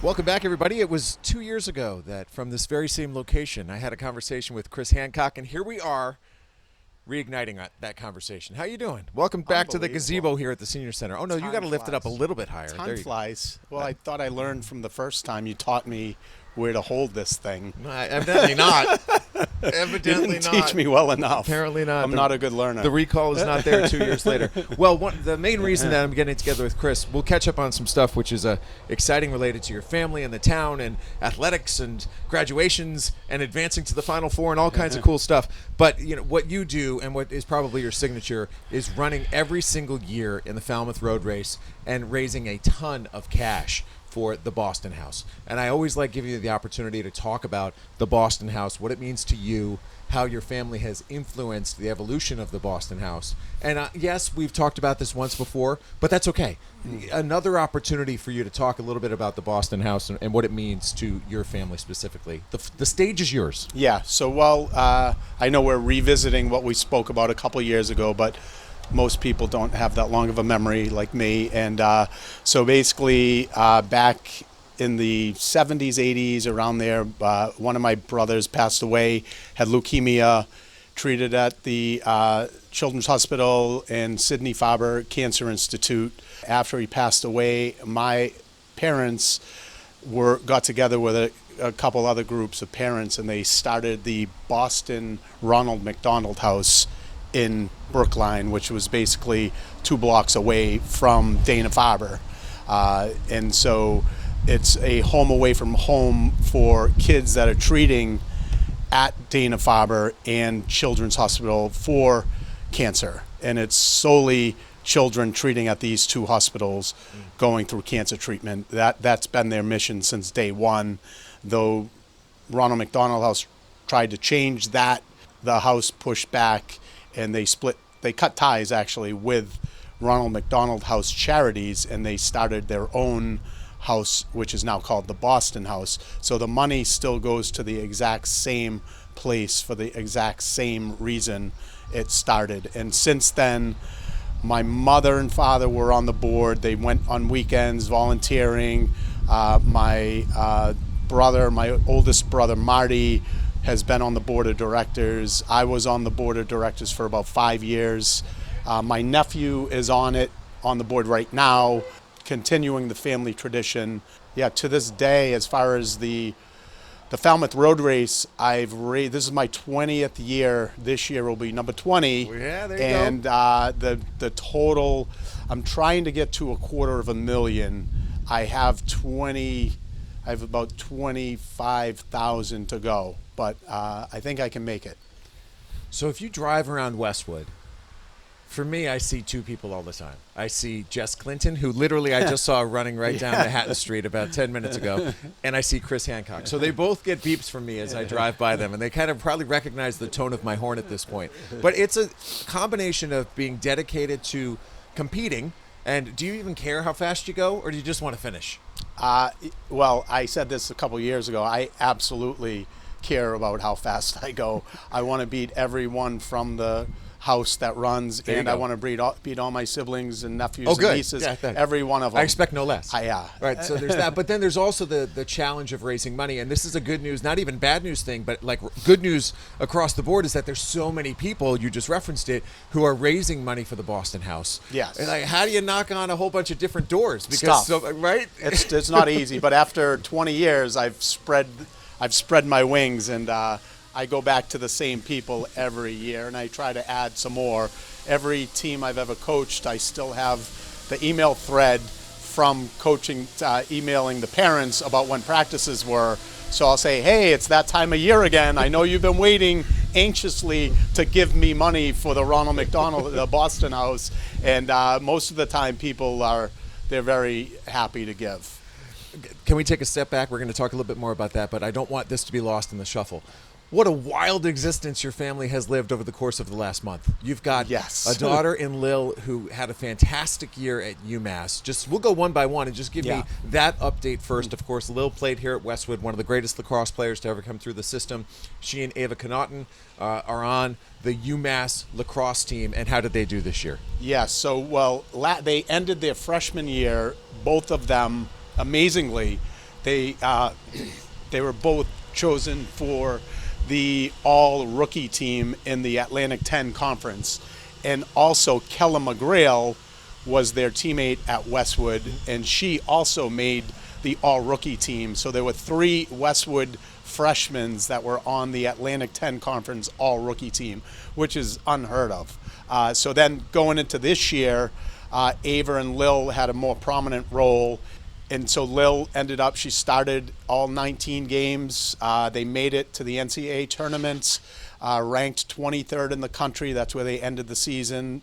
Welcome back, everybody. It was 2 years ago that from this very same location, I had a conversation with Chris Hancock, and here we are reigniting that conversation. How you doing? Welcome back to the gazebo here at the Senior Center. Oh, no, you got to lift it up a little bit higher. Time flies. Well, I thought I learned from the first time you taught me where to hold this thing. No, evidently not. Evidently you didn't teach me well enough. Apparently not. I'm not a good learner. The recall is not there 2 years later. Well, the main reason that I'm getting together with Chris, we'll catch up on some stuff which is exciting related to your family and the town and athletics and graduations and advancing to the Final Four and all kinds of cool stuff. But you know what you do and what is probably your signature is running every single year in the Falmouth Road Race and raising a ton of cash for the Boston House. And I always like giving you the opportunity to talk about the Boston House, what it means to you, how your family has influenced the evolution of the Boston House. And yes, we've talked about this once before, but that's okay. Another opportunity for you to talk a little bit about the Boston House and what it means to your family specifically. The stage is yours. Yeah, so I know we're revisiting what we spoke about a couple years ago, but most people don't have that long of a memory like me. And so basically back in the 70s, 80s, around there, one of my brothers passed away, had leukemia, treated at the Children's Hospital and Sidney Farber Cancer Institute. After he passed away, my parents got together with a couple other groups of parents, and they started the Boston Ronald McDonald House in Brookline, which was basically 2 blocks away from Dana-Farber. And so it's a home away from home for kids that are treating at Dana-Farber and Children's Hospital for cancer. And it's solely children treating at these 2 hospitals going through cancer treatment. That's been their mission since day one. Though Ronald McDonald House tried to change that, the house pushed back, and they cut ties actually with Ronald McDonald House Charities, and they started their own house, which is now called the Boston House. So the money still goes to the exact same place for the exact same reason it started. And since then, my mother and father were on the board. They went on weekends volunteering. My oldest brother, Marty, has been on the board of directors. I was on the board of directors for about 5 years. My nephew is on the board right now, continuing the family tradition. Yeah, to this day, as far as the Falmouth Road Race, this is my 20th year. This year will be number 20. Yeah, there you and, go. And the total, I'm trying to get to $250,000. I have about 25,000 to go, but I think I can make it. So if you drive around Westwood, for me, I see 2 people all the time. I see Jess Clinton, who literally I just saw running right down Manhattan Street about 10 minutes ago, and I see Chris Hancock. So they both get beeps from me as I drive by them, and they kind of probably recognize the tone of my horn at this point. But it's a combination of being dedicated to competing, and do you even care how fast you go, or do you just want to finish? Well, I said this a couple years ago. I absolutely care about how fast I go. I want to beat everyone from the house that runs, and I want to beat all my siblings and nephews and nieces, every one of them. I expect no less. Yeah. Right, so there's that. But then there's also the challenge of raising money, and this is a good news, not even bad news thing, but like good news across the board is that there's so many people, you just referenced it, who are raising money for the Boston House. Yes. And like, how do you knock on a whole bunch of different doors? Because right? It's not easy, but after 20 years, I've spread my wings, and I go back to the same people every year, and I try to add some more. Every team I've ever coached, I still have the email thread from coaching, emailing the parents about when practices were. So I'll say, hey, it's that time of year again. I know you've been waiting anxiously to give me money for the Ronald McDonald, the Boston House. And most of the time they're very happy to give. Can we take a step back? We're going to talk a little bit more about that, but I don't want this to be lost in the shuffle. What a wild existence your family has lived over the course of the last month. You've got a daughter in Lil who had a fantastic year at UMass. We'll go one by one and just give me that update first. Of course, Lil played here at Westwood, one of the greatest lacrosse players to ever come through the system. She and Ava Connaughton are on the UMass lacrosse team. And how did they do this year? Yeah, so, they ended their freshman year, both of them, amazingly, They they were both chosen for the all-rookie team in the Atlantic 10 Conference. And also, Kella McGrail was their teammate at Westwood, and she also made the all-rookie team. So there were 3 Westwood freshmen that were on the Atlantic 10 Conference all-rookie team, which is unheard of. So then going into this year, Ava and Lil had a more prominent role. And so Lil ended up, she started all 19 games. They made it to the NCAA tournaments, ranked 23rd in the country. That's where they ended the season.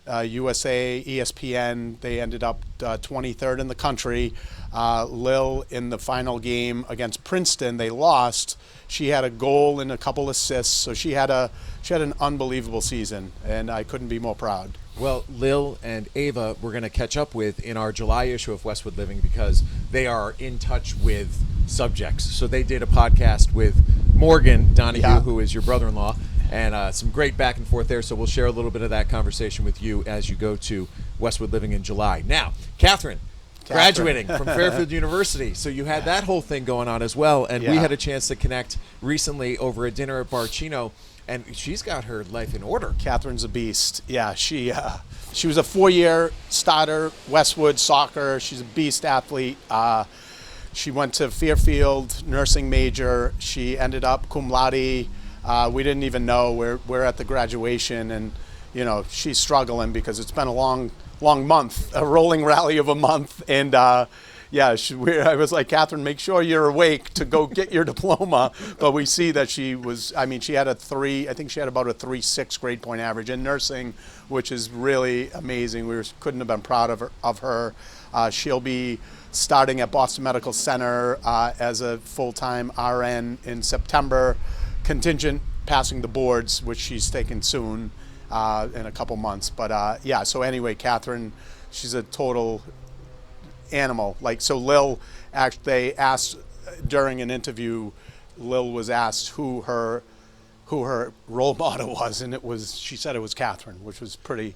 USA, ESPN, they ended up 23rd in the country. Lil, in the final game against Princeton, they lost. She had a goal and a couple assists, so she had an unbelievable season, and I couldn't be more proud. Well, Lil and Ava we're going to catch up with in our July issue of Westwood Living because they are in touch with subjects. So they did a podcast with Morgan Donahue, who is your brother-in-law, and some great back and forth there. So we'll share a little bit of that conversation with you as you go to Westwood Living in July. Now, Catherine. Graduating from Fairfield University. So you had that whole thing going on as well. And we had a chance to connect recently over a dinner at Barcino. And she's got her life in order. Catherine's a beast. Yeah, she was a 4-year starter, Westwood soccer. She's a beast athlete. She went to Fairfield, nursing major. She ended up cum laude. We didn't even know. We're at the graduation, and she's struggling because it's been a long month, a rolling rally of a month, and I was like, Catherine, make sure you're awake to go get your diploma. But we see that she had about a 3.6 grade point average in nursing, which is really amazing. Couldn't have been proud of her. She'll be starting at Boston Medical Center as a full-time RN in September, contingent passing the boards, which she's taking soon. In a couple months, but so anyway, Catherine, she's a total animal. So Lil, they asked during an interview, Lil was asked who her role model was, and she said it was Catherine, which was pretty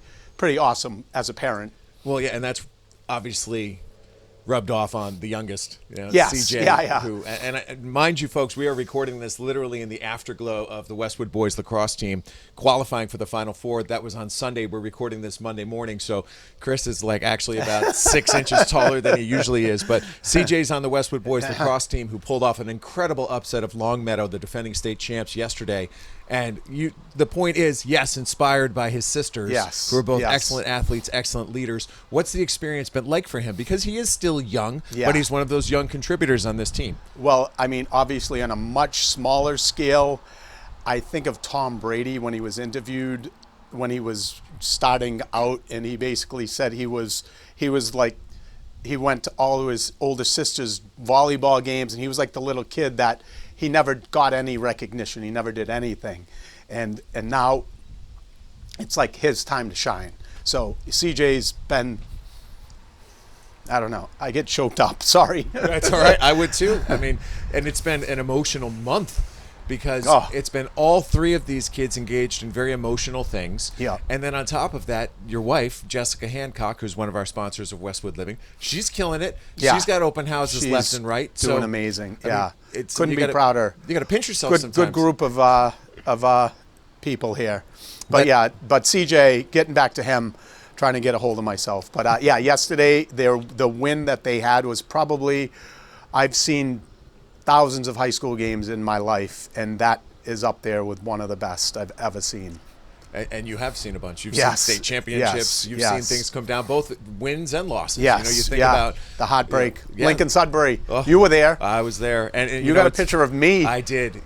awesome as a parent. Well, yeah, and that's obviously rubbed off on the youngest, yes. CJ. Who, and mind you, folks, we are recording this literally in the afterglow of the Westwood boys lacrosse team qualifying for the Final Four. That was on Sunday. We're recording this Monday morning, so Chris is actually about 6 inches taller than he usually is. But CJ's on the Westwood boys lacrosse team, who pulled off an incredible upset of Longmeadow, the defending state champs, yesterday. And the point is, yes, inspired by his sisters, who are both excellent athletes, excellent leaders. What's the experience been like for him? Because he is still young, but he's one of those young contributors on this team. Well, obviously on a much smaller scale, I think of Tom Brady when he was interviewed, when he was starting out, and he basically said he went to all of his older sister's volleyball games, and he was like the little kid that he never got any recognition. He never did anything. And now it's like his time to shine. So CJ's been, I don't know, I get choked up. Sorry. That's all right. I would too. And it's been an emotional month because it's been all 3 of these kids engaged in very emotional things. Yeah. And then on top of that, your wife, Jessica Hancock, who's one of our sponsors of Westwood Living, she's killing it. Yeah. She's got open houses left and right. Doing amazing. Couldn't be prouder. You got to pinch yourself sometimes. Good group of people here. But CJ, getting back to him, trying to get a hold of myself. But yesterday the win that they had was probably, I've seen thousands of high school games in my life, and that is up there with one of the best I've ever seen. And you have seen a bunch. You've seen state championships. You've seen things come down, both wins and losses. Yes. You think about the heartbreak. Lincoln Sudbury. You were there. I was there. And you got a picture of me. I did.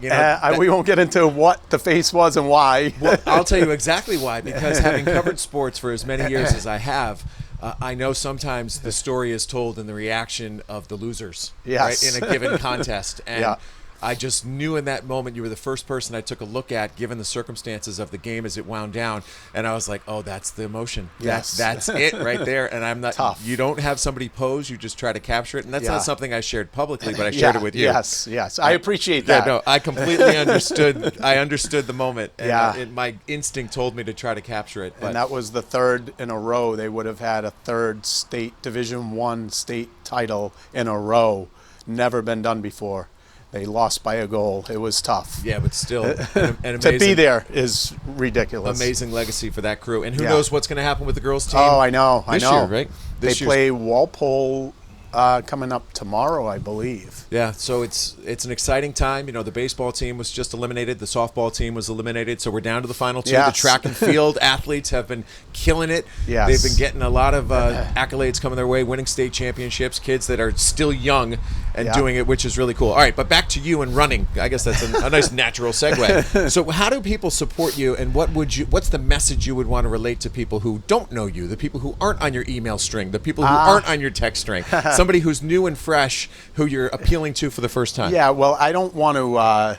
We won't get into what the face was and why. Well, I'll tell you exactly why. Because having covered sports for as many years as I have, I know sometimes the story is told in the reaction of the losers, right, in a given contest. And I just knew in that moment you were the first person I took a look at, given the circumstances of the game as it wound down. And I was like, oh, that's the emotion. Yes. That's it right there. And I'm not tough. You don't have somebody pose, you just try to capture it. And that's not something I shared publicly, but I shared it with you. Yes. I appreciate that. Yeah, no, I completely understood. I understood the moment. And my instinct told me to try to capture it. But. And that was the 3rd in a row. They would have had a 3rd state Division I state title in a row. never been done before. They lost by a goal. It was tough. Yeah, but still, an amazing, to be there is ridiculous. Amazing legacy for that crew. And who Yeah. knows what's going to happen with the girls' team? Oh, I know. This I know. year, right? They play Walpole coming up tomorrow, I believe. Yeah, so it's an exciting time. You know, the baseball team was just eliminated. The softball team was eliminated. So we're down to the final two. Yes. The track and field athletes have been killing it. Yes. They've been getting a lot of accolades coming their way, winning state championships, kids that are still young and Yeah. doing it, which is really cool. All right, but back to you and running. I guess that's a nice natural segue. So how do people support you, and what's the message you would want to relate to people who don't know you, the people who aren't on your email string, the people who aren't on your text string, somebody who's new and fresh, who you're appealing to for the first time? Yeah, well, I don't want to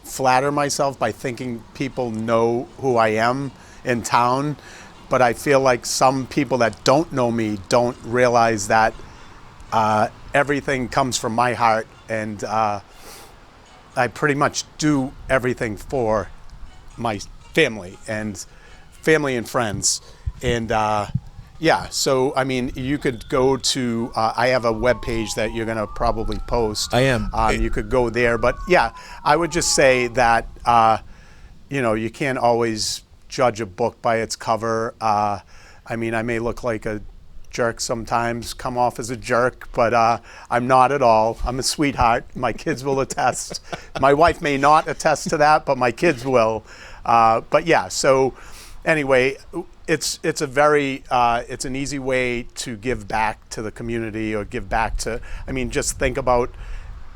flatter myself by thinking people know who I am in town, but I feel like some people that don't know me don't realize that everything comes from my heart, and I pretty much do everything for my family and friends. And yeah, so I mean, you could go to I have a web page that you're going to probably post. I am. You could go there, but yeah, I would just say that you can't always judge a book by its cover. I mean, I may look like a jerk sometimes, come off as a jerk, but I'm not at all. I'm a sweetheart. My kids will attest. My wife may not attest to that, but my kids will. But yeah, so anyway, it's a very it's an easy way to give back to the community, or give back to, I mean, just think about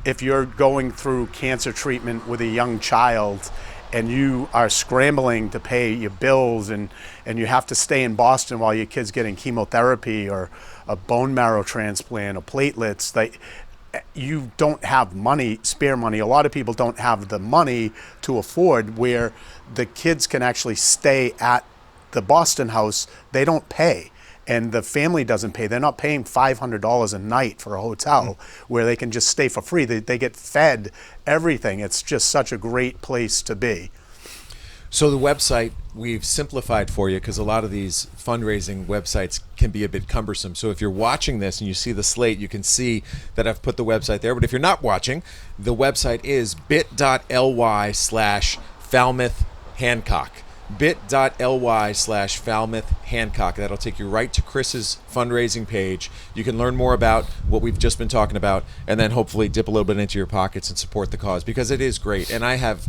if you're going through cancer treatment with a young child and you are scrambling to pay your bills, and you have to stay in Boston while your kid's getting chemotherapy or a bone marrow transplant or platelets, you don't have money, spare money. A lot of people don't have the money to afford where the kids can actually stay at the Boston house. They don't pay, and the family doesn't pay. They're not paying $500 a night for a hotel where they can just stay for free. They get fed everything. It's just such a great place to be. So the website we've simplified for you, because a lot of these fundraising websites can be a bit cumbersome. So if you're watching this and you see the slate, you can see that I've put the website there. But if you're not watching, the website is bit.ly/Falmouth Hancock. bit.ly/Falmouth Hancock. That'll take you right to Chris's fundraising page. You can learn more about what we've just been talking about, and then hopefully dip a little bit into your pockets and support the cause, because it is great. And I have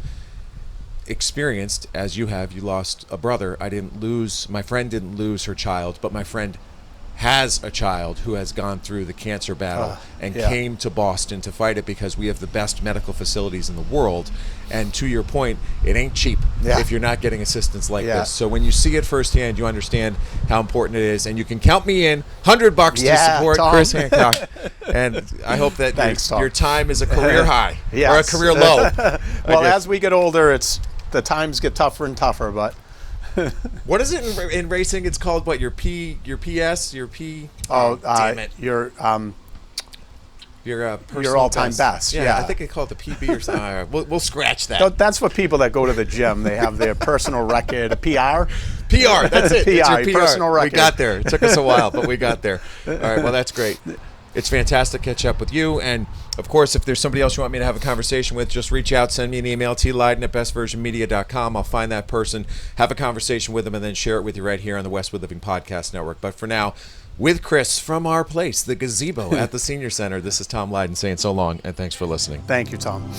experienced, as you have, you lost a brother. My friend didn't lose her child, but my friend has a child who has gone through the cancer battle and came to Boston to fight it, because we have the best medical facilities in the world. And to your point, it ain't cheap if you're not getting assistance like this. So when you see it firsthand, you understand how important it is. And you can count me in, $100 to support Tom. Chris Hancock. And I hope that Thanks, your time is a career high or a Yes. career low. Well, as we get older, the times get tougher and tougher, but what is it in racing? It's called what? Your PS, your P. damn it! Your personal all-time best. Yeah, I think they call it the PB or something. All right, we'll scratch that. That's for people that go to the gym. They have their personal record, a PR. PR, that's it. It's PR, your personal record. We got there. It took us a while, but we got there. All right, well, that's great. It's fantastic to catch up with you. And, of course, if there's somebody else you want me to have a conversation with, just reach out, send me an email, tleiden@bestversionmedia.com. I'll find that person, have a conversation with them, and then share it with you right here on the Westwood Living Podcast Network. But for now, with Chris from our place, the gazebo at the Senior Center, this is Tom Leyden saying so long, and thanks for listening. Thank you, Tom.